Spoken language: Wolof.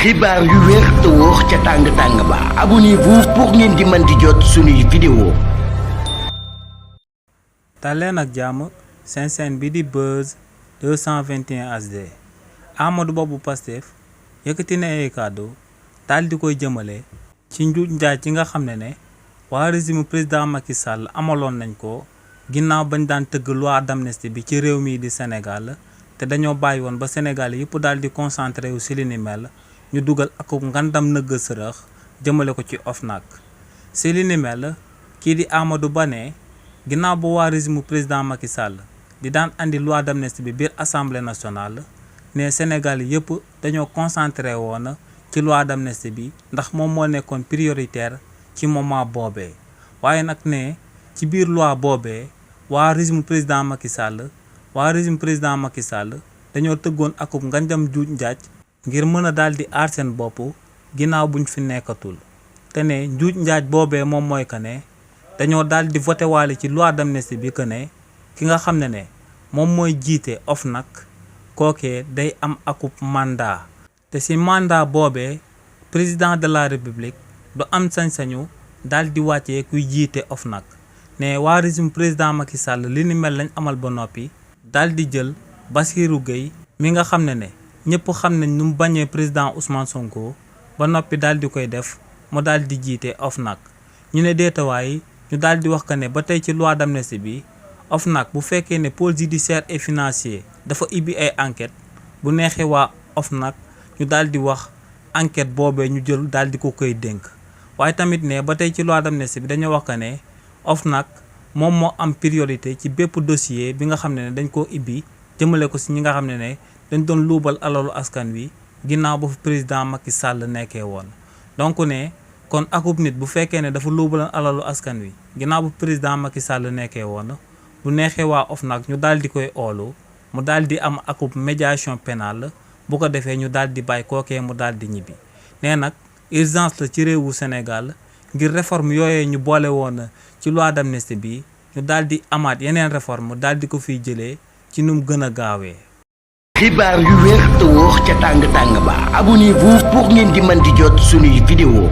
xibaar yu wér te wóor ca tàng ba abonnez-vous pour ngeen di mën di jot suñuy vidéo. daleen ak jàmm seen chaîne bi di Buzz 221 HD. Amadou Ba bu Pastef yëkkati na ay kàddu daal di koy jëmale ci njuuj njaaj ci nga xam ne waa régime président Macky Sall amaloon nañ ko ginnaaw bañ daan tëgg loi d'amnistie bi ci réew mi di Sénégal te dañoo bàyyi woon ba Sénégal yëpp daal di concentré wu si li ni mel ñu dugal ak ngandam nëgg sërëx jëmale ko ci OFNAC. si li ni mel kii di Amadou Ba ne ginnaaw ba waa régime président Macky Sall di daan andi loi d'amnistie bi biir assemblée nationale ne Sénégal yëpp dañoo concentré woon ci loi d'amnistie bi ndax moom moo nekkoon prioritaire ci moment boobee. waaye nag ne ci biir loi boobee waa régime président Macky Sall dañoo tëggoon akub ngandam juuj njaaj ngir mën a daal di aar seen bopp ginnaaw buñ fi nekkatul te ne njuuj njaaj boobee moom mooy que ne dañoo daal di voté waale ci loi d'amnistie bi que ne ki nga xam ne moom mooy jiite OFNAC kookee day am akub mandat te si mandat boobee président de la république du am sañ-sañu daal di wàccee kuy jiite OFNAC ne waa régime président Macky Sall li ni mel lañ amal ba noppi daal di jël Bassirou Gueye mi nga xam ne ñëpp xam nañ nu mu bañee président Ousmane Sonko ba noppi daal di koy def mu daal di jiite OFNAC. ñu ne deetawaay ñu daal di wax que ne ba tey ci loi d'amnistie bi OFNAC bu fekkee ne pôle judiciaire et financier dafa ibbi ay enquête bu neexee waa OFNAC ñu daal di wax enquête boobee ñu jël daal di ko koy dénk. waaye tamit ne ba tey ci loi d'amnistie bi dañoo wax que ne OFNAC moom moo am priorité ci bépp dossier bi nga xam ne dañ koo ibbi jëmale ko si ñi nga xam ne dañ doon luubal alalu askan wi ginnaaw ba fi président Macky Sall nekkee woon. donc ne kon akub nit bu fekkee ne dafa luubal alalu askan wi ginnaaw ba président Macky Sall nekkee woon bu neexee waa OFNAC ñu daal di koy oolu mu daal di am akub médiation pénale bu ko defee ñu daal di bàyyi kookee mu daal di ñibbi. nee nag urgence la ci réewu Sénégal ngir réforme yooyee ñu boole woon ci loi d'amnistie bi ñu daal di amaat yeneen réforme daal di ko fiy jëlee ci nu mu gën a gaawee. xibaar yu wér te wóor ca tàng ba abonnez-vous pour ngeen di mën di jot suñuy vidéo.